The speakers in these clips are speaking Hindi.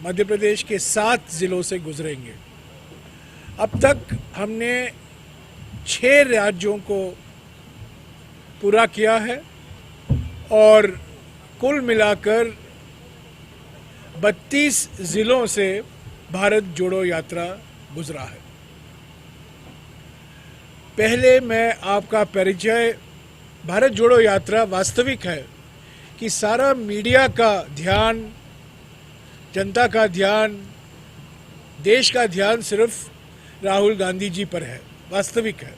मध्य प्रदेश के 7 जिलों से गुजरेंगे। अब तक हमने 6 राज्यों को पूरा किया है और कुल मिलाकर 32 जिलों से भारत जोड़ो यात्रा गुजरा है। पहले मैं आपका परिचय, भारत जोड़ो यात्रा वास्तविक है कि सारा मीडिया का ध्यान, जनता का ध्यान, देश का ध्यान सिर्फ राहुल गांधी जी पर है, वास्तविक है।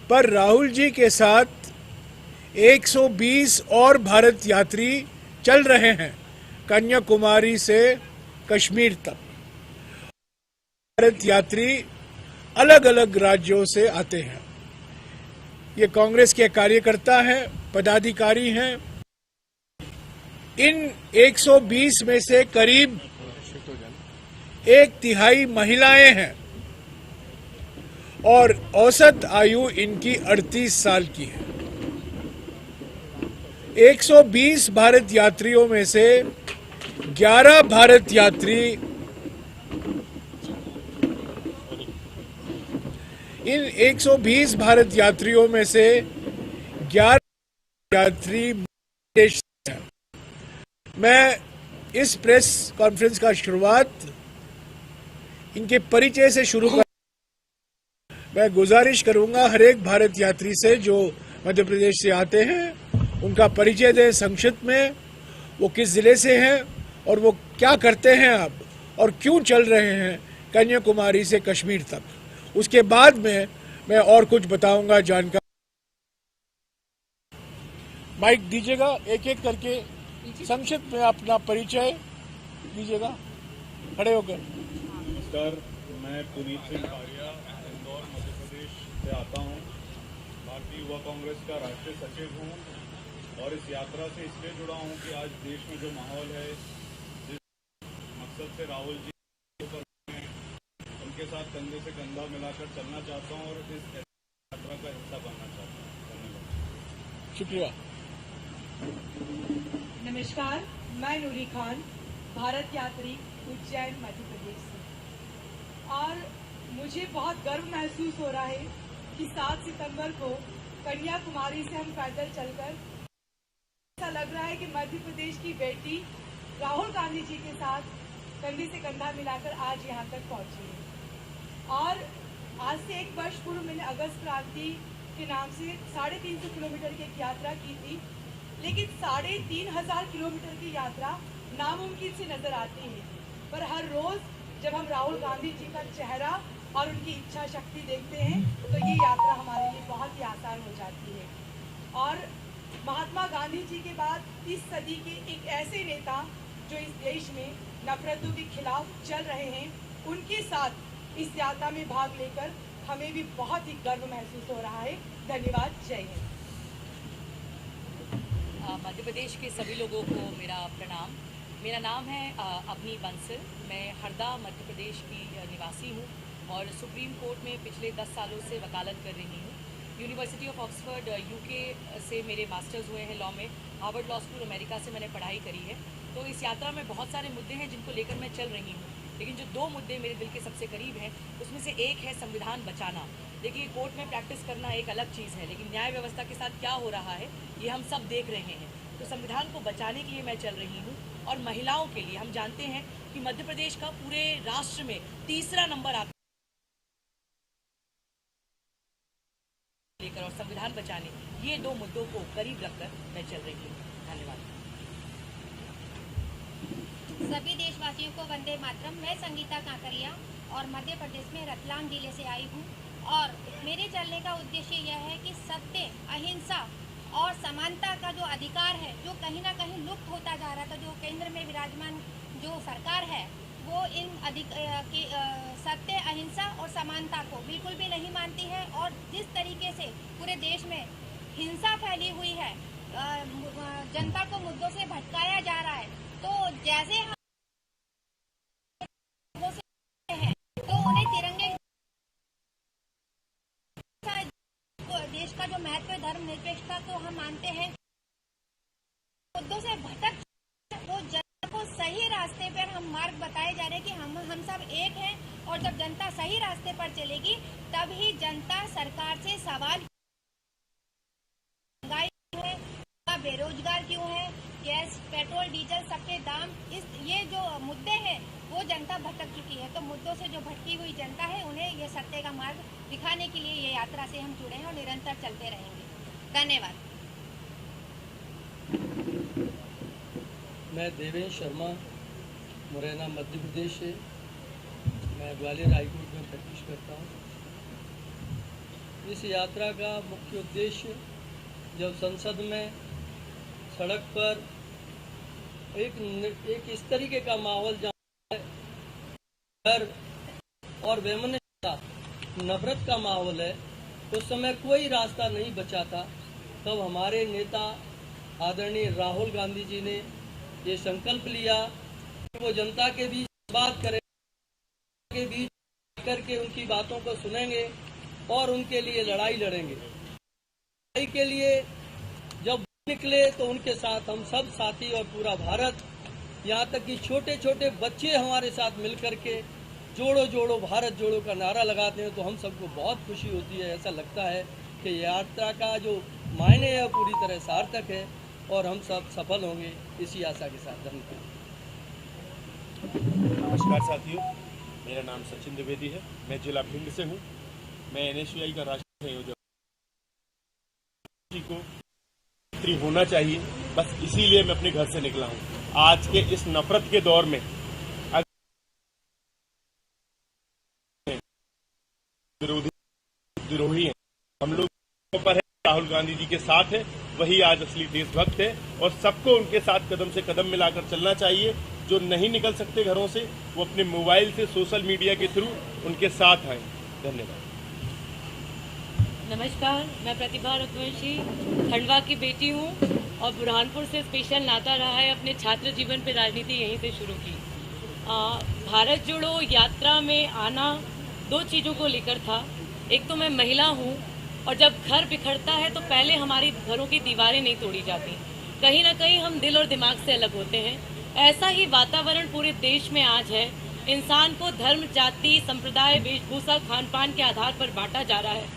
पर राहुल जी के साथ 120 और भारत यात्री चल रहे हैं, कन्याकुमारी से कश्मीर तक। भारत यात्री अलग अलग राज्यों से आते हैं। ये कांग्रेस के कार्यकर्ता हैं, पदाधिकारी हैं। इन 120 में से करीब 1/3 महिलाएं हैं और औसत आयु इनकी 38 साल की है। 120 भारत यात्रियों में से 11 भारत यात्री इन 120 भारत यात्रियों में से 11 यात्री देश से हैं। मैं इस प्रेस कॉन्फ्रेंस का शुरुआत इनके परिचय से शुरू कर, मैं गुजारिश करूंगा हर एक भारत यात्री से जो मध्य प्रदेश से आते हैं, उनका परिचय दें संक्षिप्त में, वो किस जिले से हैं और वो क्या करते हैं अब और क्यों चल रहे हैं कन्याकुमारी से कश्मीर तक। उसके बाद में मैं और कुछ बताऊंगा जानकारी। माइक दीजिएगा, एक एक करके संक्षिप्त में अपना परिचय दीजिएगा, खड़े होकर। नमस्कार, मैं पुनीत सिंह भारिया, इंदौर मध्य प्रदेश से आता हूं। भारतीय युवा कांग्रेस का राष्ट्रीय सचिव हूं और इस यात्रा से इसलिए जुड़ा हूं कि आज देश में जो माहौल है, जिस मकसद से राहुल जी उनके साथ कंधे से कंधा मिलाकर चलना चाहता हूं और इस यात्रा का हिस्सा बनना चाहता हूं। धन्यवाद। शुक्रिया। नमस्कार, मैं नूरी खान, भारत यात्री, उज्जैन मध्य प्रदेश से। और मुझे बहुत गर्व महसूस हो रहा है कि 7 सितंबर को कन्याकुमारी से हम पैदल चलकर, ऐसा लग रहा है कि मध्य प्रदेश की बेटी राहुल गांधी जी के साथ कंधे से कंधा मिलाकर आज यहाँ तक पहुंची है। और आज से 1 वर्ष पूर्व मैंने अगस्त क्रांति के नाम से 350 किलोमीटर की एक यात्रा की थी, लेकिन 3500 किलोमीटर की यात्रा नामुमकिन से नजर आती है। पर हर रोज जब हम राहुल गांधी जी का चेहरा और उनकी इच्छा शक्ति देखते हैं तो ये यात्रा हमारे लिए बहुत ही आसान हो जाती है। और महात्मा गांधी जी के बाद इस सदी के एक ऐसे नेता जो इस देश में नफरतों के खिलाफ चल रहे हैं, उनके साथ इस यात्रा में भाग लेकर हमें भी बहुत ही गर्व महसूस हो रहा है। धन्यवाद। जय हिंद। मध्य प्रदेश के सभी लोगों को मेरा प्रणाम। मेरा नाम है अवनी बंसल। मैं हरदा मध्य प्रदेश की निवासी हूँ और सुप्रीम कोर्ट में पिछले 10 सालों से वकालत कर रही हूँ। यूनिवर्सिटी ऑफ ऑक्सफोर्ड यूके से मेरे मास्टर्स हुए हैं लॉ में। हार्वर्ड लॉ स्कूल अमेरिका से मैंने पढ़ाई करी है। तो इस यात्रा में बहुत सारे मुद्दे हैं जिनको लेकर मैं चल रही हूँ, लेकिन जो 2 मुद्दे मेरे दिल के सबसे करीब हैं उसमें से एक है संविधान बचाना। देखिए, कोर्ट में प्रैक्टिस करना एक अलग चीज़ है, लेकिन न्याय व्यवस्था के साथ क्या हो रहा है ये हम सब देख रहे हैं। तो संविधान को बचाने के लिए मैं चल रही हूँ। और महिलाओं के लिए हम जानते हैं कि मध्य प्रदेश का पूरे राष्ट्र में 3रा नंबर आता लेकर और संविधान बचाने, ये 2 मुद्दों को करीब रखकर मैं चल रही हूँ। धन्यवाद। सभी देशवासियों को वंदे मातरम। मैं संगीता काकरिया और मध्य प्रदेश में रतलाम जिले से आई हूँ और मेरे चलने का उद्देश्य यह है कि सत्य, अहिंसा और समानता का जो अधिकार है, जो कहीं ना कहीं लुप्त होता जा रहा था, जो केंद्र में विराजमान जो सरकार है वो इन सत्य, अहिंसा और समानता को बिल्कुल भी नहीं मानती है। और जिस तरीके से पूरे देश में हिंसा फैली हुई है, जनता को मुद्दों से भटकाया जा रहा है, तो जैसे हम हैं तो उन्हें तिरंगे देश का जो महत्व है, धर्मनिरपेक्षता को हम मानते हैं, मुद्दों से भटक तो जनता को सही रास्ते पर हम मार्ग बताए हम सब एक हैं और जब जनता सही रास्ते पर चलेगी तभी जनता सरकार से सवाल, महंगाई क्यों है, बेरोजगार क्यों है, गैस पेट्रोल डीजल सबके दाम, ये जो मुद्दे हैं वो जनता भटक चुकी है। तो मुद्दों से जो भटकी हुई जनता है उन्हें ये सत्य का मार्ग दिखाने के लिए ये यात्रा से हम जुड़े हैं और निरंतर चलते रहेंगे। धन्यवाद। मैं देवेंद्र शर्मा, मुरैना मध्य प्रदेश से। मैं ग्वालियर हाईकोर्ट में प्रैक्टिस करता हूँ। इस यात्रा का मुख्य उद्देश्य जब संसद में सड़क पर एक इस तरीके का माहौल जहाँ डर और वैमनस्यता, नफरत का माहौल है, उस समय कोई रास्ता नहीं बचा था। तब हमारे नेता आदरणीय राहुल गांधी जी ने ये संकल्प लिया कि वो जनता के बीच बात करें, के बीच करके उनकी बातों को सुनेंगे और उनके लिए लड़ाई लड़ेंगे। लड़ाई के लिए जब निकले तो उनके साथ हम सब साथी और पूरा भारत, यहाँ तक कि छोटे छोटे बच्चे हमारे साथ मिलकर के जोड़ो जोड़ो भारत जोड़ो का नारा लगाते हैं, तो हम सबको बहुत खुशी होती है। ऐसा लगता है कि यात्रा का जो मायने है पूरी तरह सार्थक है और हम सब सफल होंगे, इसी आशा के साथ। धन्यवाद। नमस्कार साथियों, मेरा नाम सचिन द्विवेदी है। मैं जिला भिंड से हूँ। मैं NSUI का राष्ट्रीय संयोजक को होना चाहिए, बस इसीलिए मैं अपने घर से निकला हूँ। आज के इस नफरत के दौर में विरोधी हैं, हम लोग पर है, राहुल गांधी जी के साथ है, वही आज असली देशभक्त है और सबको उनके साथ कदम से कदम मिलाकर चलना चाहिए। जो नहीं निकल सकते घरों से, वो अपने मोबाइल से सोशल मीडिया के थ्रू उनके साथ आए। धन्यवाद। नमस्कार, मैं प्रतिभा रघुवंशी खंडवा की बेटी हूँ और बुरहानपुर से स्पेशल नाता रहा है। अपने छात्र जीवन पे राजनीति यहीं से शुरू की। भारत जोड़ो यात्रा में आना दो चीज़ों को लेकर था। एक तो मैं महिला हूँ और जब घर बिखरता है तो पहले हमारी घरों की दीवारें नहीं तोड़ी जाती, कहीं ना कहीं हम दिल और दिमाग से अलग होते हैं। ऐसा ही वातावरण पूरे देश में आज है। इंसान को धर्म, जाति, संप्रदाय, वेशभूषा, खान पान के आधार पर बांटा जा रहा है।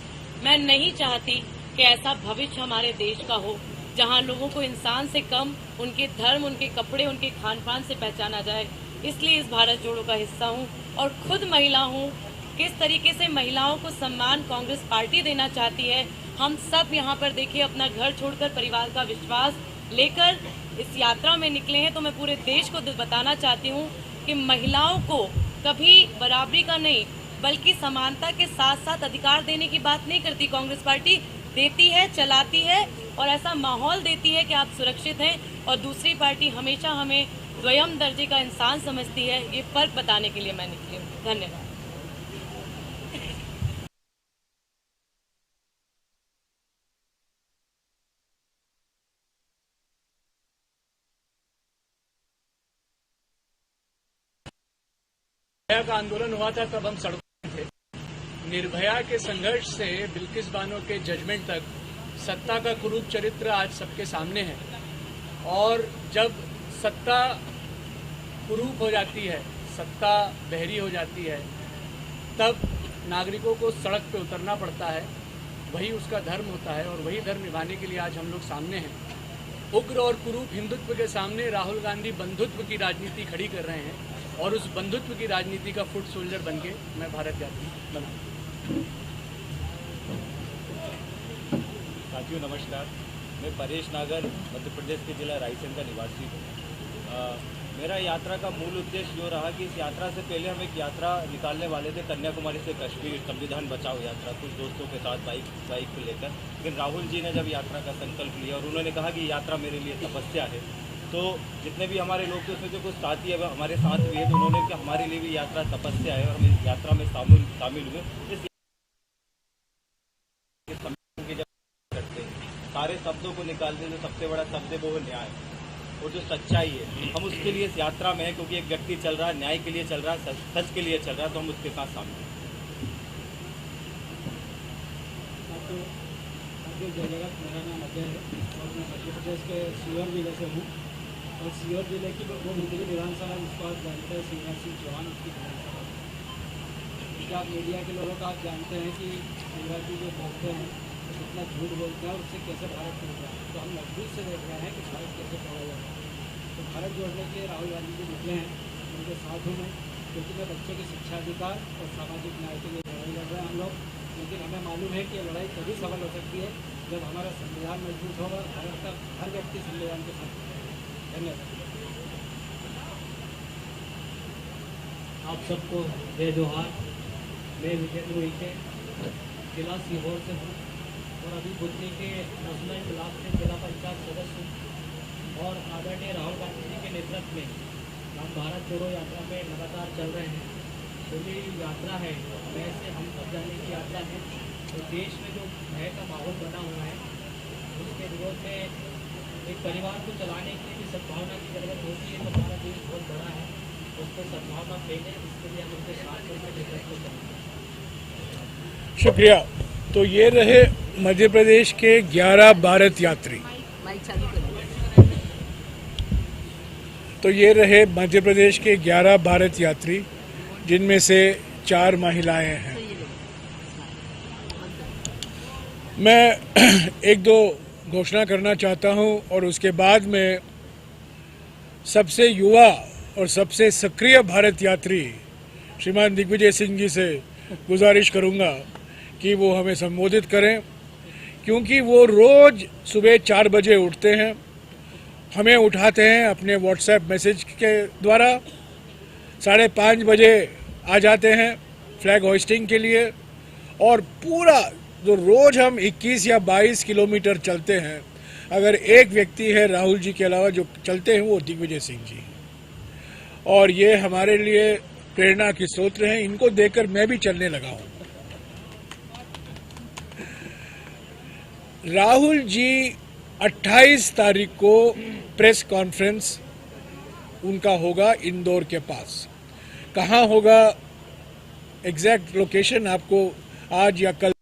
मैं नहीं चाहती कि ऐसा भविष्य हमारे देश का हो जहां लोगों को इंसान से कम उनके धर्म, उनके कपड़े, उनके खान पान से पहचाना जाए। इसलिए इस भारत जोड़ो का हिस्सा हूं और खुद महिला हूं। किस तरीके से महिलाओं को सम्मान कांग्रेस पार्टी देना चाहती है, हम सब यहाँ पर देखिए अपना घर छोड़कर परिवार का विश्वास लेकर इस यात्रा में निकले हैं। तो मैं पूरे देश को बताना चाहती हूँ कि महिलाओं को कभी बराबरी का नहीं बल्कि समानता के साथ साथ अधिकार देने की बात नहीं करती कांग्रेस पार्टी। देती है, चलाती है और ऐसा माहौल देती है कि आप सुरक्षित हैं, और दूसरी पार्टी हमेशा हमें द्वयम दर्जे का इंसान समझती है। ये फर्क बताने के लिए मैं निकली हूँ। धन्यवाद। निर्भया का आंदोलन हुआ था तब हम सड़कों में थे। निर्भया के संघर्ष से बिल्किस बानो के जजमेंट तक सत्ता का कुरूप चरित्र आज सबके सामने है। और जब सत्ता कुरूप हो जाती है, सत्ता बहरी हो जाती है, तब नागरिकों को सड़क पे उतरना पड़ता है। वही उसका धर्म होता है और वही धर्म निभाने के लिए आज हम लोग सामने हैं। उग्र और कुरूप हिंदुत्व के सामने राहुल गांधी बंधुत्व की राजनीति खड़ी कर रहे हैं और उस बंधुत्व की राजनीति का फुट सोल्जर बन के मैं भारत यात्री बना। साथियों नमस्कार, मैं परेश नागर मध्य प्रदेश के जिला रायसेन का निवासी हूँ। मेरा यात्रा का मूल उद्देश्य जो रहा कि इस यात्रा से पहले हम एक यात्रा निकालने वाले थे कन्याकुमारी से कश्मीर, संविधान बचाओ यात्रा, कुछ दोस्तों के साथ बाइक को लेकर। लेकिन राहुल जी ने जब यात्रा का संकल्प लिया और उन्होंने कहा कि यात्रा मेरे लिए तपस्या है, तो जितने भी हमारे लोग थे उसमें जो कुछ साथी है हमारे साथ हुए, तो उन्होंने कि हमारे लिए भी यात्रा तपस्या है और हम इस यात्रा में शामिल हुए। इस सारे शब्दों को निकालते जो सबसे बड़ा शब्द है वो न्याय और जो सच्चाई है, हम उसके लिए इस यात्रा में है। क्योंकि एक व्यक्ति चल रहा है, न्याय के लिए चल रहा है, सच के लिए चल रहा है, तो हम उसके साथ शामिल हैं। मेरा नाम अजय है और मैं मध्य प्रदेश के सीवर जिले से हूँ। और सीहोर जिले की वो मुंदरी विधानसभा जिसको आप जानते हैं शिवराज सिंह चौहान उसकी विधानसभा, क्योंकि आप मीडिया के लोगों को आप जानते हैं कि शिवराज जी जो बोलते हैं तो कितना झूठ बोलते हैं और उससे कैसे भारत टूट रहा है। तो हम नजदीक से देख रहे हैं कि भारत कैसे तोड़ा जा रहा है। तो भारत जोड़ने के लिए राहुल गांधी जी निकले हैं, उनके साथ हूँ मैं, क्योंकि मैं बच्चों के शिक्षा अधिकार और सामाजिक न्याय के लिए लड़ाई लड़ रहे हैं हम लोग। लेकिन हमें मालूम है कि ये लड़ाई तभी सफल हो सकती है जब हमारा संविधान मजबूत होगा, भारत का हर व्यक्ति संविधान के साथ। धन्यवाद। आप सबको जय जोहार। मैं विजेंद्र उइके जिला सीहोर से हूँ और अभी बुद्धि के नस्ल ब्लॉक से जिला पंचायत सदस्य हूँ और आदरणीय राहुल गांधी जी के नेतृत्व में हम भारत जोड़ो यात्रा में लगातार चल रहे हैं। पूरी यात्रा है वैसे हम सब जाने की यात्रा है। तो देश में जो भय का माहौल बना हुआ है उसके विरोध में एक परिवार को चलाने के लिए भी सद्भावना की जरूरत होती है। तो हमारा देश बहुत बड़ा है, उसको सद्भावना फैले, इसके लिए हम उनके साथ मिलकर नेतृत्व करेंगे। शुक्रिया। तो ये रहे मध्य प्रदेश के 11 भारत यात्री। तो ये रहे मध्य प्रदेश के 11 भारत यात्री, जिनमें से 4 महिलाएं हैं। मैं एक दो घोषणा करना चाहता हूं और उसके बाद में सबसे युवा और सबसे सक्रिय भारत यात्री श्रीमान दिग्विजय सिंह जी से गुजारिश करूंगा कि वो हमें संबोधित करें, क्योंकि वो रोज सुबह 4 बजे उठते हैं, हमें उठाते हैं अपने व्हाट्सएप मैसेज के द्वारा, 5:30 बजे आ जाते हैं फ्लैग होइस्टिंग के लिए, और पूरा जो रोज हम 21 या 22 किलोमीटर चलते हैं, अगर एक व्यक्ति है राहुल जी के अलावा जो चलते हैं वो दिग्विजय सिंह जी, और ये हमारे लिए प्रेरणा के स्रोत हैं। इनको देखकर मैं भी चलने लगा हूं। राहुल जी 28 तारीख को प्रेस कॉन्फ्रेंस उनका होगा इंदौर के पास। कहाँ होगा, एग्जैक्ट लोकेशन आपको आज या कल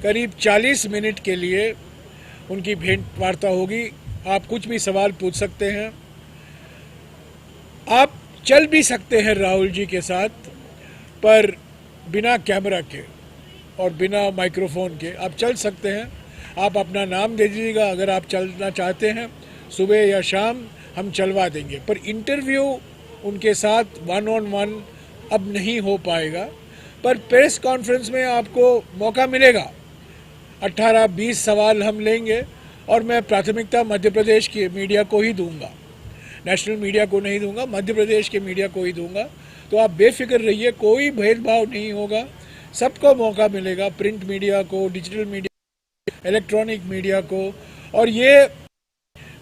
करीब 40 मिनट के लिए उनकी भेंट वार्ता होगी। आप कुछ भी सवाल पूछ सकते हैं, आप चल भी सकते हैं राहुल जी के साथ, पर बिना कैमरा के और बिना माइक्रोफोन के आप चल सकते हैं। आप अपना नाम दे दीजिएगा, अगर आप चलना चाहते हैं सुबह या शाम हम चलवा देंगे, पर इंटरव्यू उनके साथ 1-on-1 अब नहीं हो पाएगा। पर प्रेस कॉन्फ्रेंस में आपको मौका मिलेगा, 18-20 सवाल हम लेंगे और मैं प्राथमिकता मध्य प्रदेश की मीडिया को ही दूंगा, नेशनल मीडिया को नहीं दूंगा, मध्य प्रदेश के मीडिया को ही दूंगा। तो आप बेफिक्र रहिए, कोई भेदभाव नहीं होगा, सबको मौका मिलेगा, प्रिंट मीडिया को, डिजिटल मीडिया, इलेक्ट्रॉनिक मीडिया को। और ये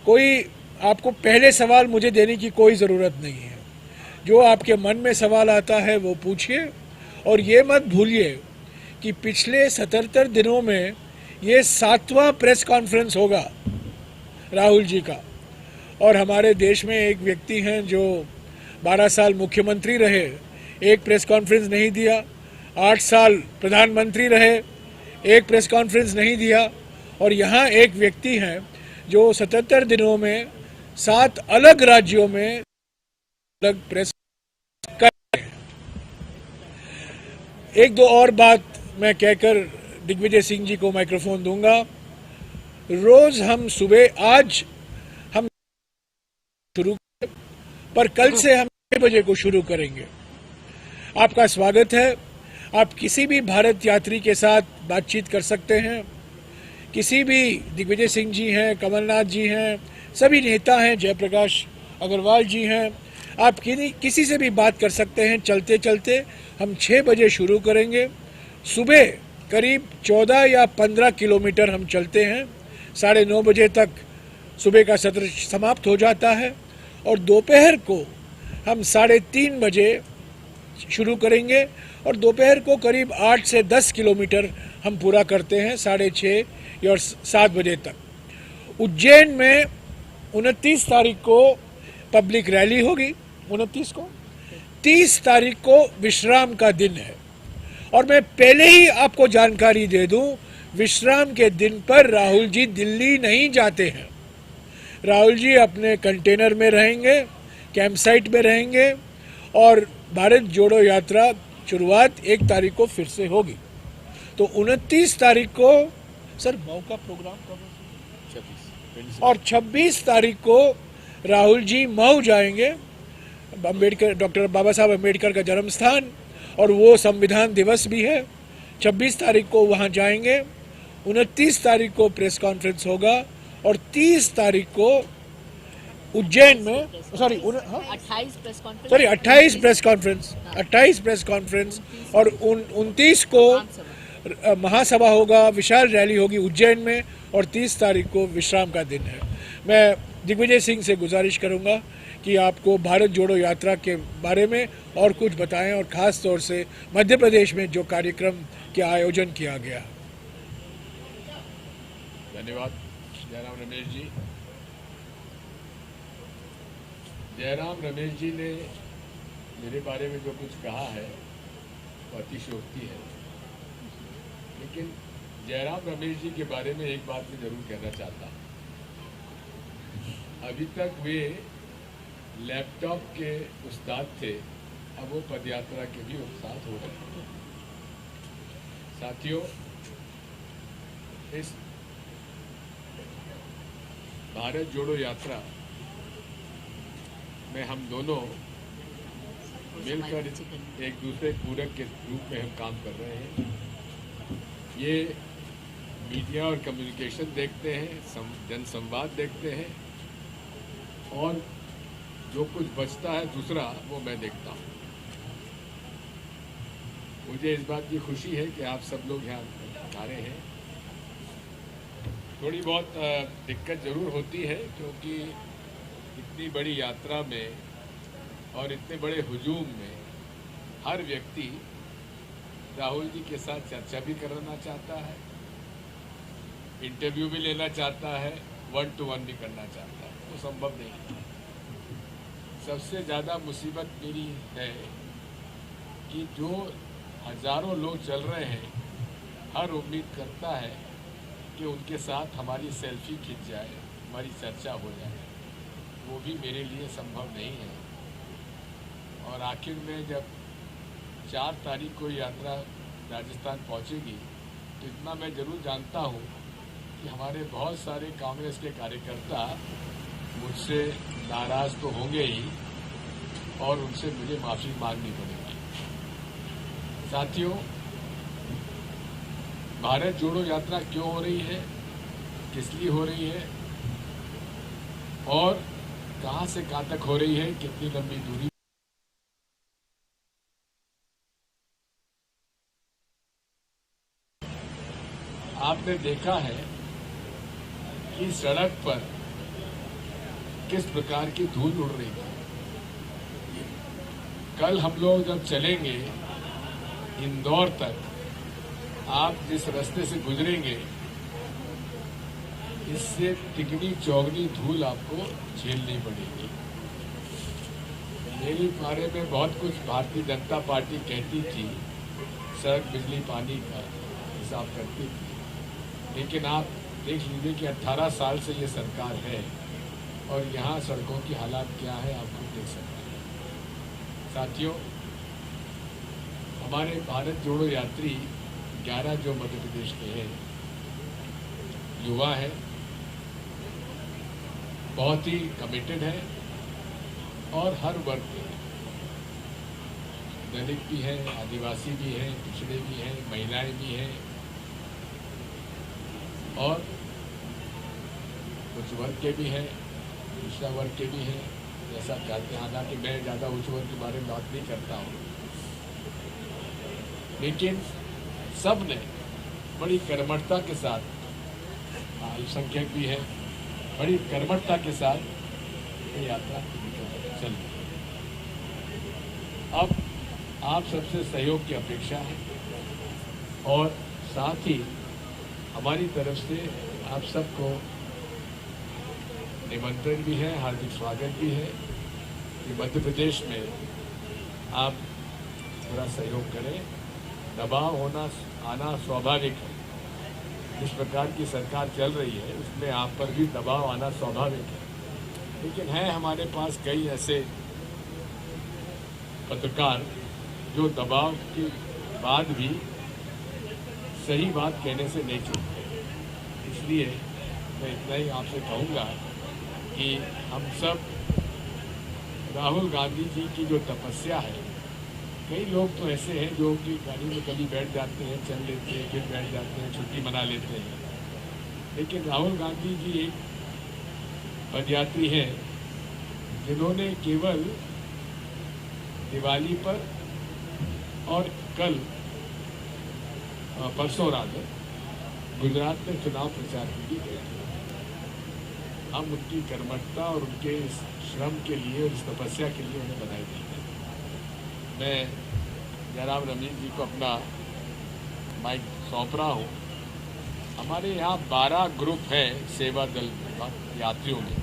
कोई आपको पहले सवाल मुझे देने की कोई ज़रूरत नहीं है, जो आपके मन में सवाल आता है वो पूछिए। और ये मत भूलिए कि पिछले 77 दिनों में ये 7वां प्रेस कॉन्फ्रेंस होगा राहुल जी का। और हमारे देश में एक व्यक्ति हैं जो 12 साल मुख्यमंत्री रहे, एक प्रेस कॉन्फ्रेंस नहीं दिया, 8 साल प्रधानमंत्री रहे, एक प्रेस कॉन्फ्रेंस नहीं दिया, और यहाँ एक व्यक्ति हैं जो 77 दिनों में 7 अलग राज्यों में अलग प्रेस कर रहे हैं। एक दो और बात मैं कहकर दिग्विजय सिंह जी को माइक्रोफोन दूंगा। रोज हम सुबह, आज हम शुरू, पर कल से हम 6 बजे को शुरू करेंगे। आपका स्वागत है। आप किसी भी भारत यात्री के साथ बातचीत कर सकते हैं, किसी भी, दिग्विजय सिंह जी हैं, कमलनाथ जी हैं, सभी नेता हैं, जयप्रकाश अग्रवाल जी हैं, आप किसी से भी बात कर सकते हैं। चलते चलते हम 6 बजे शुरू करेंगे। सुबह करीब 14 या 15 किलोमीटर हम चलते हैं, 9:30 बजे तक सुबह का सत्र समाप्त हो जाता है, और दोपहर को हम 3:30 बजे शुरू करेंगे, और दोपहर को करीब 8 से 10 किलोमीटर हम पूरा करते हैं 6:30 या 7 बजे तक। उज्जैन में 29 तारीख को पब्लिक रैली होगी, 29 को, 30 तारीख को विश्राम का दिन है। और मैं पहले ही आपको जानकारी दे दूं, विश्राम के दिन पर राहुल जी दिल्ली नहीं जाते हैं। राहुल जी अपने कंटेनर में रहेंगे, कैंप साइट में रहेंगे और भारत जोड़ो यात्रा शुरुआत 1 तारीख को फिर से होगी। तो 29 तारीख को सर मऊ का प्रोग्राम कब है? और 26 तारीख को राहुल जी मऊ जाएंगे, अम्बेडकर, डॉक्टर बाबा साहब अम्बेडकर का जन्म स्थान, और वो संविधान दिवस भी है। 26 तारीख को वहाँ जाएंगे, 29 तारीख को प्रेस कॉन्फ्रेंस होगा और 30 तारीख को उज्जैन में 28 प्रेस कॉन्फ्रेंस और 29 को महासभा होगा, विशाल रैली होगी उज्जैन में और 30 तारीख को विश्राम का दिन है। मैं दिग्विजय सिंह से गुजारिश करूंगा कि आपको भारत जोड़ो यात्रा के बारे में और कुछ बताएं और ख़ास तौर से मध्य प्रदेश में जो कार्यक्रम के आयोजन किया गया। धन्यवाद जयराम रमेश जी। जयराम रमेश जी ने मेरे बारे में जो कुछ कहा है वो अतिशयोक्ति है, लेकिन जयराम रमेश जी के बारे में एक बात मैं जरूर कहना चाहता हूँ। अभी तक वे लैपटॉप के उस्ताद थे, अब वो पदयात्रा के भी उस्ताद हो रहे हैं। साथियों, इस भारत जोड़ो यात्रा में हम दोनों मिलकर एक दूसरे पूरक के रूप में हम काम कर रहे हैं। ये मीडिया और कम्युनिकेशन देखते हैं, जनसंवाद देखते हैं और जो कुछ बचता है दूसरा वो मैं देखता हूँ। मुझे इस बात की खुशी है कि आप सब लोग यहाँ आ रहे हैं। थोड़ी बहुत दिक्कत जरूर होती है क्योंकि इतनी बड़ी यात्रा में और इतने बड़े हुजूम में हर व्यक्ति राहुल जी के साथ चर्चा भी करना चाहता है, इंटरव्यू भी लेना चाहता है, 1-to-1 भी करना चाहता है, वो संभव नहीं है। सबसे ज़्यादा मुसीबत मेरी है कि जो हजारों लोग चल रहे हैं, हर उम्मीद करता है कि उनके साथ हमारी सेल्फी खिंच जाए, हमारी चर्चा हो जाए, वो भी मेरे लिए संभव नहीं है। और आखिर में जब 4 तारीख को यात्रा राजस्थान पहुंचेगी तो इतना मैं जरूर जानता हूं कि हमारे बहुत सारे कांग्रेस के कार्यकर्ता मुझसे नाराज तो होंगे ही और उनसे मुझे माफी मांगनी पड़ेगी। साथियों, भारत जोड़ो यात्रा क्यों हो रही है, किस लिए हो रही है और कहां से कहां तक हो रही है, कितनी लंबी दूरी। आपने देखा है कि सड़क पर किस प्रकार की धूल उड़ रही है। कल हम लोग जब चलेंगे इंदौर तक, आप जिस रास्ते से गुजरेंगे इससे तिगनी चौगनी धूल आपको झेलनी पड़ेगी। मेरे बारे में बहुत कुछ भारतीय जनता पार्टी कहती थी, सड़क बिजली पानी का हिसाब करती थी, लेकिन आप देख लीजिए कि 18 साल से ये सरकार है और यहाँ सड़कों की हालात क्या है आप खुद देख सकते हैं। साथियों, हमारे भारत जोड़ो यात्री 11 जो मध्य प्रदेश के हैं, युवा हैं, बहुत ही कमिटेड है और हर वर्ग के हैं। दलित भी हैं, आदिवासी भी हैं, पिछड़े भी हैं, महिलाएं भी हैं और उच्च वर्ग के भी हैं, पिछड़ा वर्ग के भी हैं। जैसा चाहते हैं, हालांकि मैं ज़्यादा उच्च वर्ग के बारे में बात नहीं करता हूँ, लेकिन सब ने बड़ी कर्मठता के साथ, अल्पसंख्यक भी है, बड़ी कर्मठता के साथ ये यात्रा चल रही है। अब आप सबसे सहयोग की अपेक्षा है और साथ ही हमारी तरफ से आप सबको निमंत्रण भी है, हार्दिक स्वागत भी है कि मध्य प्रदेश में आप पूरा सहयोग करें। दबाव आना स्वाभाविक है, जिस प्रकार की सरकार चल रही है उसमें आप पर भी दबाव आना स्वाभाविक है, लेकिन है हमारे पास कई ऐसे पत्रकार जो दबाव के बाद भी सही बात कहने से नहीं चूकते। इसलिए मैं इतना ही आपसे कहूँगा कि हम सब राहुल गांधी जी की जो तपस्या है, कई लोग तो ऐसे हैं जो कि गाड़ी में कभी बैठ जाते हैं, चल लेते हैं, फिर बैठ जाते हैं, छुट्टी मना लेते हैं, लेकिन राहुल गांधी जी एक पदयात्री हैं जिन्होंने केवल दिवाली पर और कल परसों रात गुजरात में चुनाव प्रचार के लिए गए थे। हम उनकी कर्मठता और उनके इस श्रम के लिए और इस तपस्या के लिए उन्हें बधाई देते हैं। मैं जनाब रमेश जी को अपना माइक सौंप रहा हूँ। हमारे यहाँ 12 ग्रुप हैं सेवा दल यात्रियों में,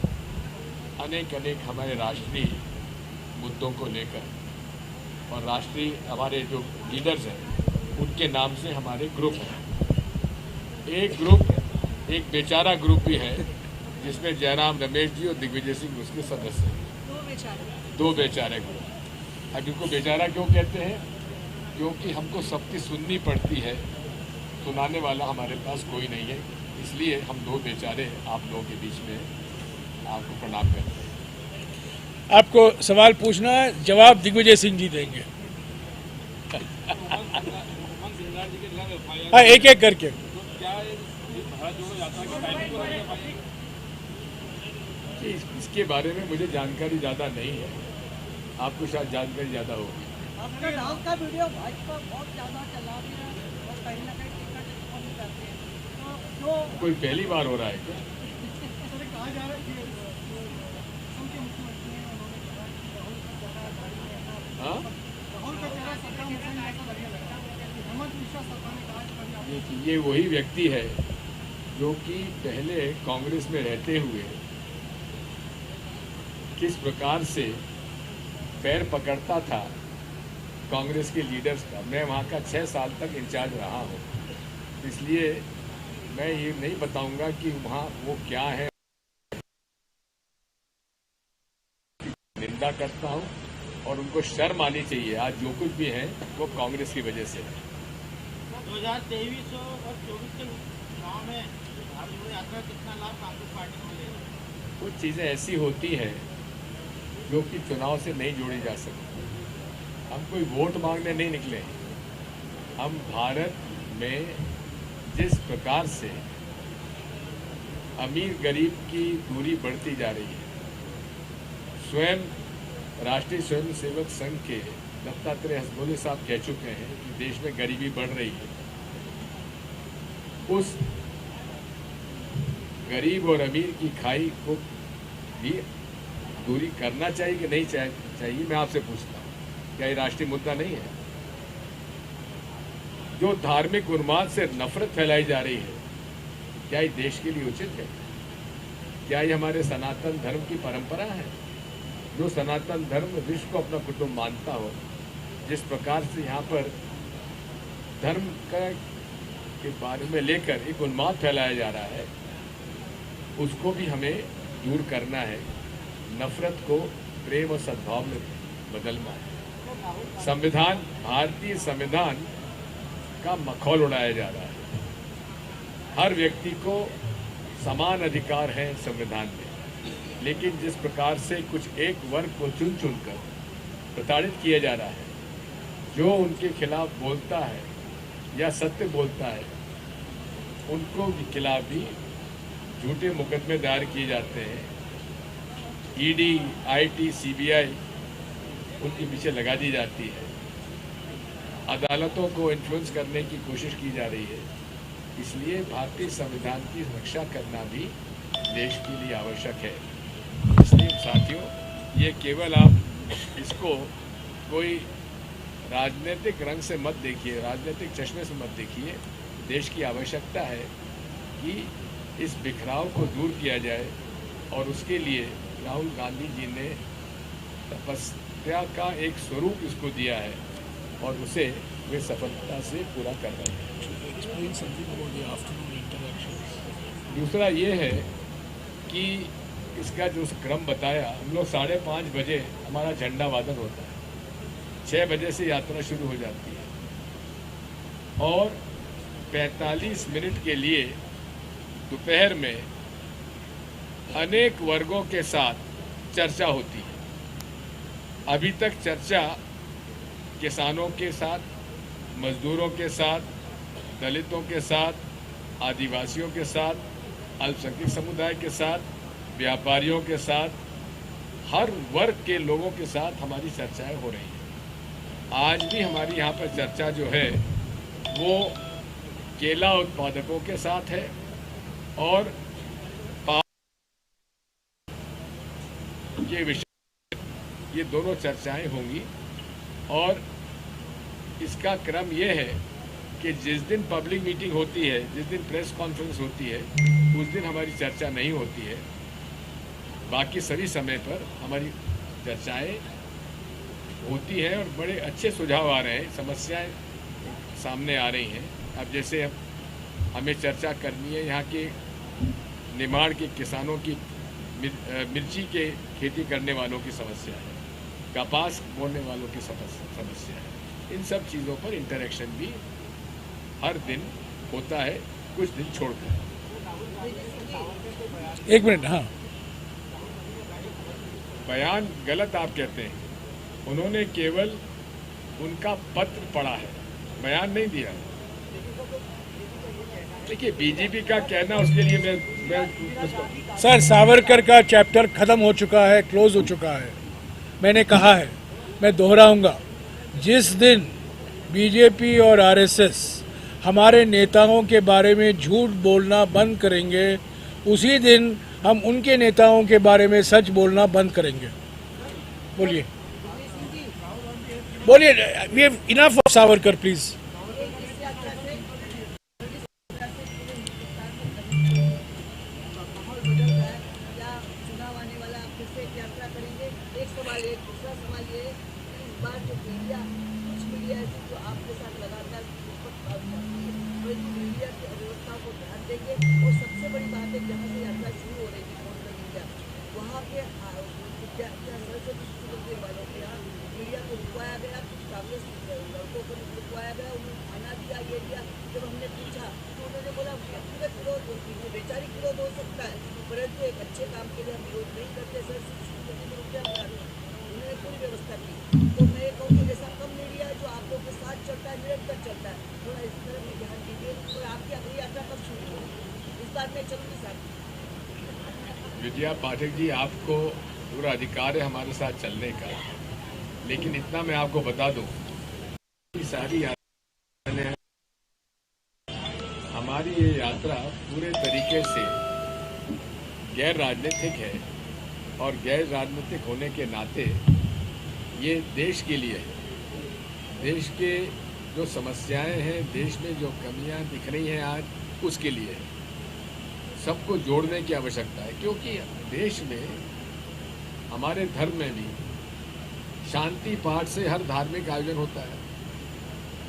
अनेक हमारे राष्ट्रीय मुद्दों को लेकर, और राष्ट्रीय हमारे जो लीडर्स हैं उनके नाम से हमारे ग्रुप हैं। एक बेचारा ग्रुप भी है जिसमें जयराम रमेश जी और दिग्विजय सिंह उसके सदस्य हैं। दो बेचारे ग्रुप। अब इनको बेचारा क्यों कहते हैं? क्योंकि हमको सबकी सुननी पड़ती है, सुनाने वाला हमारे पास कोई नहीं है, इसलिए हम दो बेचारे आप लोगों के बीच में आपको प्रणाम करते हैं। आपको सवाल पूछना है, जवाब दिग्विजय सिंह जी देंगे। हाँ, एक एक करके। इसके बारे में मुझे जानकारी ज़्यादा नहीं है, आपको शायद जानकारी ज़्यादा होगी। आपका डांस का वीडियो भाजपा बहुत ज़्यादा चला रही है और कहीं ना कहीं टिकट कम करते हैं, तो कोई पहली बार हो रहा है क्या? कहा जा रहा है कि ये वही व्यक्ति है जो कि पहले कांग्रेस में रहते हुए किस प्रकार से पैर पकड़ता था कांग्रेस के लीडर्स का। मैं वहाँ का 6 साल तक इंचार्ज रहा हूँ, इसलिए मैं ये नहीं बताऊंगा कि वहाँ वो क्या है। निंदा करता हूँ और उनको शर्म आनी चाहिए। आज जो कुछ भी है वो कांग्रेस की वजह से है। 2023 और 24 के चुनाव में भारत जोड़ो यात्रा कितना लाभ कांग्रेस पार्टी को मिलेगा? कुछ चीज़ें ऐसी होती हैं जो कि चुनाव से नहीं जोड़ी जा सकती। हम कोई वोट मांगने नहीं निकले। हम भारत में जिस प्रकार से अमीर गरीब की दूरी बढ़ती जा रही है, स्वयं राष्ट्रीय स्वयंसेवक संघ के दत्तात्रेय हसबोले साहब कह चुके हैं कि देश में गरीबी बढ़ रही है। उस गरीब और अमीर की खाई को भी दूरी करना चाहिए कि नहीं चाहिए, मैं आपसे पूछता हूँ। क्या ये राष्ट्रीय मुद्दा नहीं है? जो धार्मिक उन्माद से नफरत फैलाई जा रही है, क्या ये देश के लिए उचित है? क्या ये हमारे सनातन धर्म की परंपरा है? जो सनातन धर्म विश्व को अपना कुटुंब मानता हो, जिस प्रकार से यहाँ पर धर्म के बारे में लेकर एक उन्माद फैलाया जा रहा है, उसको भी हमें दूर करना है। नफरत को प्रेम और सद्भाव में बदलना है। संविधान, भारतीय संविधान का मखौल उड़ाया जा रहा है। हर व्यक्ति को समान अधिकार है संविधान में, लेकिन जिस प्रकार से कुछ एक वर्ग को चुन कर प्रताड़ित किया जा रहा है, जो उनके खिलाफ बोलता है या सत्य बोलता है, उनको के खिलाफ भी झूठे मुकदमे दायर किए जाते हैं। ईडी, आईटी, सीबीआई उनके पीछे लगा दी जाती है। अदालतों को इन्फ्लुएंस करने की कोशिश की जा रही है। इसलिए भारतीय संविधान की रक्षा करना भी देश के लिए आवश्यक है। इसलिए साथियों, ये केवल आप इसको कोई राजनीतिक रंग से मत देखिए, राजनीतिक चश्मे से मत देखिए। देश की आवश्यकता है कि इस बिखराव को दूर किया जाए, और उसके लिए राहुल गांधी जी ने तपस्या का एक स्वरूप इसको दिया है, और उसे वे सफलता से पूरा कर रहे हैं। दूसरा ये है कि इसका जो क्रम बताया, हम लोग 5:30 बजे हमारा झंडा वादन होता है, 6 बजे से यात्रा शुरू हो जाती है और 45 मिनट के लिए दोपहर में अनेक वर्गों के साथ चर्चा होती है। अभी तक चर्चा किसानों के साथ, मजदूरों के साथ, दलितों के साथ, आदिवासियों के साथ, अल्पसंख्यक समुदाय के साथ, व्यापारियों के साथ, हर वर्ग के लोगों के साथ हमारी चर्चाएं हो रही हैं। आज भी हमारी यहाँ पर चर्चा जो है वो केला उत्पादकों के साथ है और के विषय ये दोनों चर्चाएं होंगी और इसका क्रम ये है कि जिस दिन पब्लिक मीटिंग होती है, जिस दिन प्रेस कॉन्फ्रेंस होती है, उस दिन हमारी चर्चा नहीं होती है। बाकी सभी समय पर हमारी चर्चाएं होती हैं और बड़े अच्छे सुझाव आ रहे हैं, समस्याएं सामने आ रही हैं। अब जैसे हमें चर्चा करनी है यहाँ के निमाड़ के किसानों की मिर्ची के खेती करने वालों की समस्या है, कपास बोने वालों की समस्या है। इन सब चीज़ों पर इंटरेक्शन भी हर दिन होता है, कुछ दिन छोड़कर। एक मिनट। हाँ, बयान गलत आप कहते हैं, उन्होंने केवल उनका पत्र पढ़ा है, बयान नहीं दिया। देखिए बीजेपी का कहना, उसके लिए मैं सर सावरकर का चैप्टर खत्म हो चुका है, क्लोज हो चुका है। मैंने कहा है, मैं दोहराऊंगा, जिस दिन बीजेपी और आरएसएस हमारे नेताओं के बारे में झूठ बोलना बंद करेंगे, उसी दिन हम उनके नेताओं के बारे में सच बोलना बंद करेंगे। बोलिए बोलिए, we have enough of Savarkar please. और सबसे बड़ी बात है, जहाँ से यात्रा शुरू हो रही थी वहाँ के सरस्वती वालों के यहाँ मीडिया को रुकवाया गया, कुछ कांग्रेस लड़कों को रुकवाया गया, उन्होंने खाना दिया, ये दिया। जब हमने पूछा तो उन्होंने बोला व्यक्तिगत विरोध वैचारिक विरोध हो सकता है, परंतु एक अच्छे काम के लिए हम विरोध नहीं करते। सर उन्होंने पूरी व्यवस्था की। तो मैं ये कहूँ कि जैसा कम मीडिया है जो आप लोगों के साथ चलता है, निरंतर चलता है, थोड़ा इस तरफ भी ध्यान दीजिए। और आपकी अगली यात्रा कब शुरू होगी, इस बात में चलूँगी साथ। विजया पाठक जी, आपको पूरा अधिकार है हमारे साथ चलने का, लेकिन इतना मैं आपको बता दूं, सारी यात्रा, हमारी ये यात्रा पूरे तरीके से गैर राजनीतिक है और गैर राजनीतिक होने के नाते ये देश के लिए है। देश के जो समस्याएं हैं, देश में जो कमियां दिख रही हैं आज, उसके लिए है। सबको जोड़ने की आवश्यकता है, क्योंकि देश में हमारे धर्म में भी शांति पाठ से हर धार्मिक आयोजन होता है,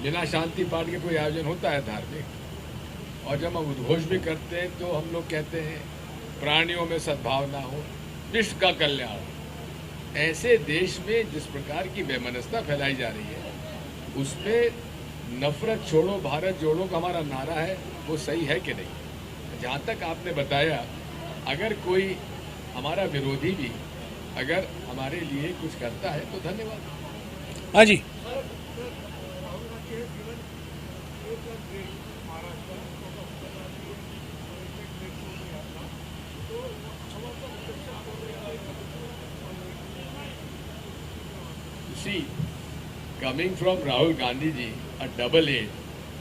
बिना शांति पाठ के कोई आयोजन होता है धार्मिक। और जब हम उद्घोष भी करते हैं तो हम लोग कहते हैं प्राणियों में सद्भावना हो, विश्व का कल्याण। ऐसे देश में जिस प्रकार की बेमनस्ता फैलाई जा रही है, उसमें नफरत छोड़ो भारत जोड़ो का हमारा नारा है, वो सही है कि नहीं? जहाँ तक आपने बताया, अगर कोई हमारा विरोधी भी अगर हमारे लिए कुछ करता है तो धन्यवाद। हाँ जी। See, coming from Rahul Gandhi ji, a double A,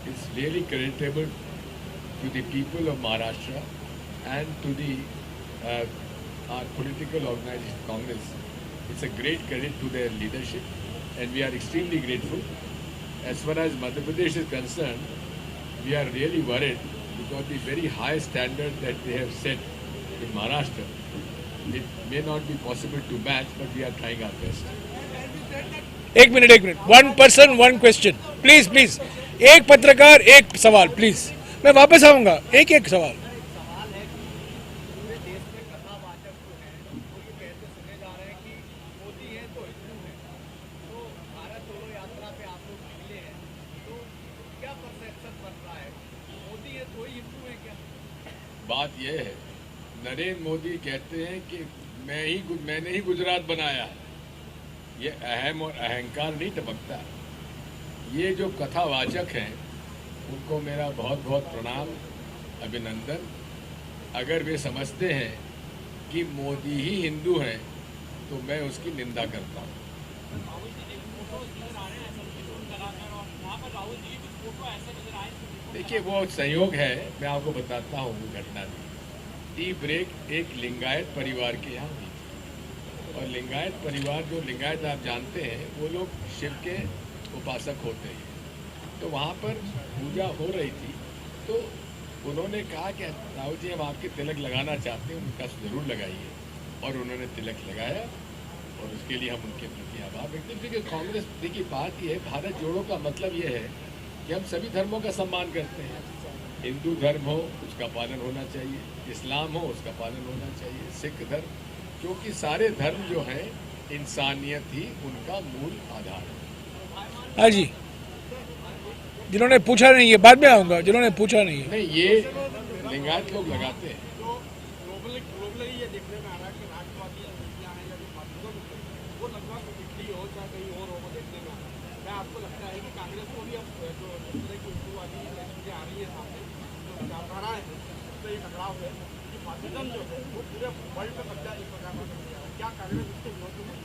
is really creditable to the people of Maharashtra and to the our political organization Congress. It's a great credit to their leadership, and we are extremely grateful. As far as Madhya Pradesh is concerned, we are really worried because the very high standard that they have set in Maharashtra, it may not be possible to match, but we are trying our best. एक minute, 1 person 1 question। Please please, एक पत्रकार एक सवाल प्लीज, मैं वापस आऊंगा, एक एक सवाल। बात यह है, नरेंद्र मोदी कहते हैं कि मैंने ही गुजरात बनाया। ये अहम और अहंकार नहीं टपकता। ये जो कथावाचक हैं उनको मेरा बहुत बहुत प्रणाम, अभिनंदन। अगर वे समझते हैं कि मोदी ही हिंदू हैं तो मैं उसकी निंदा करता हूँ। देखिए, वो संयोग है, मैं आपको बताता हूँ वो घटना भी। टी ब्रेक एक लिंगायत परिवार के यहाँ हुई थी, और लिंगायत परिवार, जो लिंगायत आप जानते हैं, वो लोग शिव के उपासक होते हैं। तो वहाँ पर पूजा हो रही थी, तो उन्होंने कहा कि राहुल जी, हम आपके तिलक लगाना चाहते हैं, उनका ज़रूर लगाइए। और उन्होंने तिलक लगाया, और उसके लिए हम उनके प्रति आभार व्यक्त करते हैं। कांग्रेस, देखिए बात यह है, भारत जोड़ो का मतलब ये है कि हम सभी धर्मों का सम्मान करते हैं। हिंदू धर्म हो उसका पालन होना चाहिए, इस्लाम हो उसका पालन होना चाहिए, सिख धर्म, क्योंकि सारे धर्म जो हैं इंसानियत ही उनका मूल आधार है। हाँ जी, जिन्होंने पूछा नहीं है, बाद में आऊंगा, जिन्होंने पूछा नहीं है। नहीं, ये लिंगायत लोग लगाते हैं। ये देखने में आ रहा है कि राष्ट्रवादी हैं या जो वो लगभग इटली हो चाहे कहीं और हो, वो देखने में आ रहा है। क्या आपको लगता है कि कांग्रेस को भी अब जो इस तरह की उग्रवादी चीजें आ रही है सामने, जो विचारधारा है, उससे ये टकराव है कि फासिज्म जो है वो पूरे वर्ल्ड में कब्जा इस प्रकार का करने जा रहा है, क्या कांग्रेस इसके विरोध में?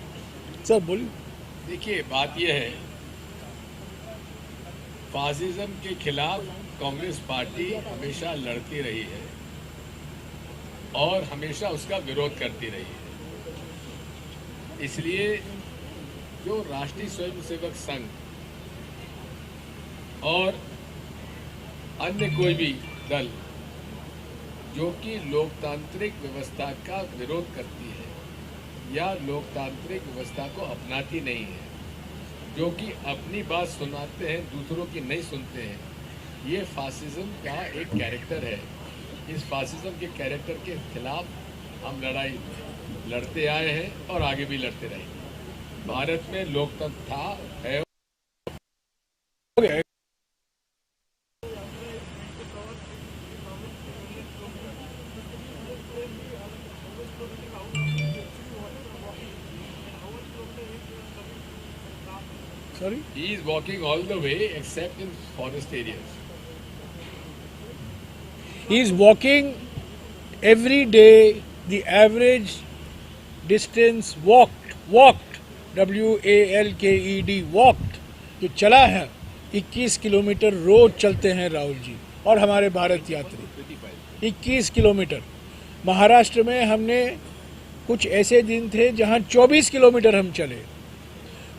सर बोलिए। देखिए, बात यह है, फासिज्म के खिलाफ कांग्रेस पार्टी हमेशा लड़ती रही है और हमेशा उसका विरोध करती रही है। इसलिए जो राष्ट्रीय स्वयंसेवक संघ और अन्य कोई भी दल जो कि लोकतांत्रिक व्यवस्था का विरोध करती है या लोकतांत्रिक व्यवस्था को अपनाती नहीं है, जो कि अपनी बात सुनाते हैं, दूसरों की नहीं सुनते हैं, ये फासिज्म का एक कैरेक्टर है। इस फासिज्म के कैरेक्टर के खिलाफ हम लड़ाई लड़ते आए हैं और आगे भी लड़ते रहेंगे। भारत में लोकतंत्र था, है। Sorry? He is walking all the way except in forest areas. He is walking every day the average distance walked, WALKED, walked, जो चला है 21 किलोमीटर रोज चलते हैं राहुल जी और हमारे भारत यात्री 21 किलोमीटर। महाराष्ट्र में हमने कुछ ऐसे दिन थे जहां 24 किलोमीटर हम चले।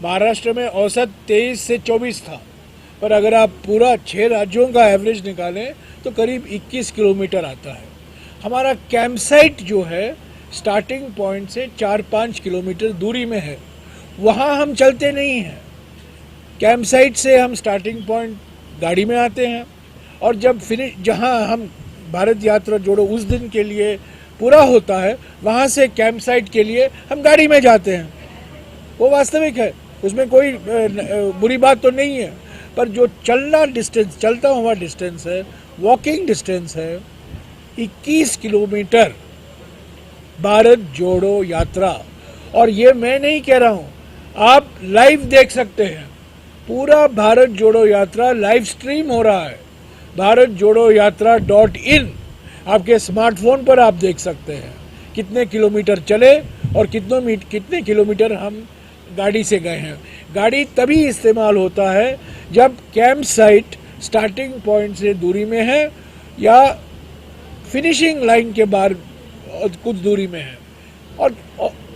महाराष्ट्र में औसत 23 से 24 था, पर अगर आप पूरा 6 राज्यों का एवरेज निकालें तो करीब 21 किलोमीटर आता है। हमारा कैंप साइट जो है स्टार्टिंग पॉइंट से 4-5 किलोमीटर दूरी में है, वहाँ हम चलते नहीं हैं। कैंप साइट से हम स्टार्टिंग पॉइंट गाड़ी में आते हैं, और जब फिनिश, जहाँ हम भारत यात्रा जोड़ो उस दिन के लिए पूरा होता है, वहाँ से कैंप साइट के लिए हम गाड़ी में जाते हैं। वो वास्तविक है, उसमें कोई बुरी बात तो नहीं है, पर जो चलना डिस्टेंस, चलता हुआ डिस्टेंस है, वॉकिंग डिस्टेंस है 21 किलोमीटर भारत जोड़ो यात्रा। और ये मैं नहीं कह रहा हूँ, आप लाइव देख सकते हैं, पूरा भारत जोड़ो यात्रा लाइव स्ट्रीम हो रहा है। भारत जोड़ो यात्रा.in आपके स्मार्टफोन पर आप देख सकते हैं कितने किलोमीटर चले और कितने किलोमीटर हम गाड़ी से गए हैं। गाड़ी तभी इस्तेमाल होता है जब कैंप साइट स्टार्टिंग पॉइंट से दूरी में है या फिनिशिंग लाइन के बाहर कुछ दूरी में है, और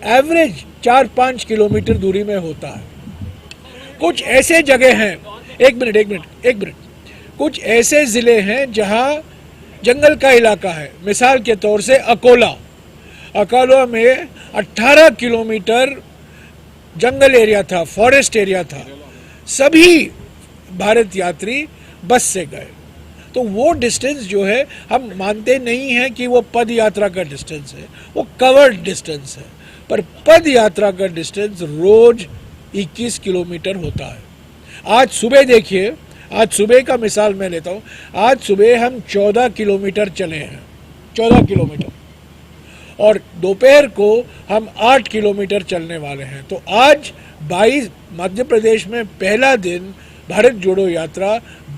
एवरेज 4-5 किलोमीटर दूरी में होता है। कुछ ऐसे जगह हैं, एक मिनट, कुछ ऐसे ज़िले हैं जहां जंगल का इलाका है। मिसाल के तौर से अकोला में 18 किलोमीटर जंगल एरिया था, फॉरेस्ट एरिया था। सभी भारत यात्री बस से गए। तो वो डिस्टेंस जो है हम मानते नहीं हैं कि वो पद यात्रा का डिस्टेंस है, वो कवर्ड डिस्टेंस है, पर पद यात्रा का डिस्टेंस रोज 21 किलोमीटर होता है। आज सुबह देखिए, आज सुबह का मिसाल मैं लेता हूँ, आज सुबह हम 14 किलोमीटर चले हैं, 14 किलोमीटर, और दोपहर को हम 8 किलोमीटर चलने वाले हैं। तो आज 22 मध्य प्रदेश में पहला दिन भारत जोड़ो यात्रा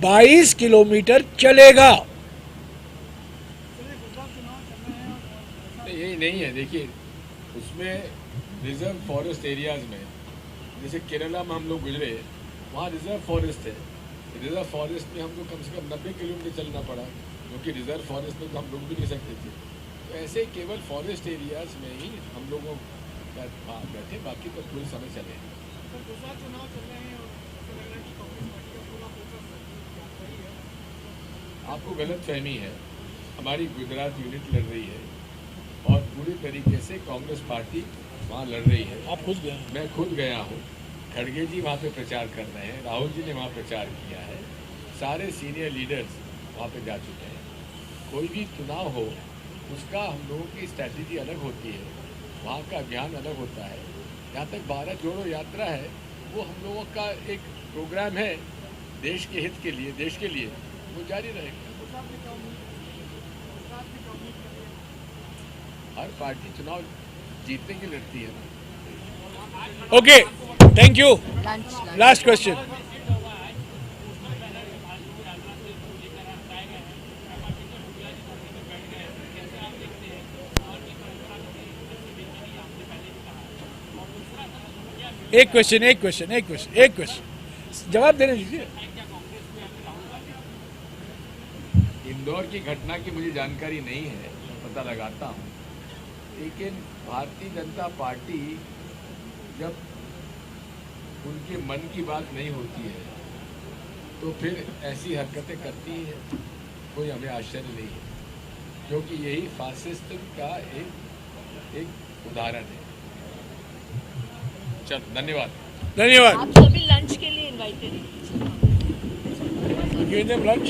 22 किलोमीटर चलेगा। यही नहीं है, देखिए उसमें रिजर्व फॉरेस्ट एरियाज में, जैसे केरला में हम लोग गुजरे, वहाँ रिजर्व फॉरेस्ट है। रिजर्व फॉरेस्ट में हमको कम से कम 90 किलोमीटर चलना पड़ा, क्योंकि रिजर्व फॉरेस्ट में तो हम लोग भी नहीं सकते थे। तो ऐसे केवल फॉरेस्ट एरियाज में ही हम लोगों बैठे, बाकी तो पूरे समय चले हैं। आपको गलत फहमी है, हमारी गुजरात यूनिट लड़ रही है और पूरी तरीके से कांग्रेस पार्टी वहाँ लड़ रही है। आप खुद गए? मैं खुद गया हूँ। खड़गे जी वहाँ पे प्रचार कर रहे हैं, राहुल जी ने वहाँ प्रचार किया है, सारे सीनियर लीडर्स वहाँ पे जा चुके हैं। कोई भी चुनाव हो उसका हम लोगों की स्ट्रैटेजी अलग होती है, वहाँ का अभियान अलग होता है। जहाँ तक भारत जोड़ो यात्रा है, वो हम लोगों का एक प्रोग्राम है देश के हित के लिए, देश के लिए, वो जारी रहेगा। हर पार्टी चुनाव जीतने की लड़ती है। Okay, thank you. Last question. एक क्वेश्चन जवाब देने दीजिए। इंदौर की घटना की मुझे जानकारी नहीं है, पता लगाता हूँ, लेकिन भारतीय जनता पार्टी जब उनके मन की बात नहीं होती है तो फिर ऐसी हरकतें करती है, कोई हमें आश्चर्य नहीं है, क्योंकि यही फासिस्ट का एक उदाहरण है। चल, धन्यवाद। आप सभी लंच के लिए इनवाइटेड हैं। Give them lunch.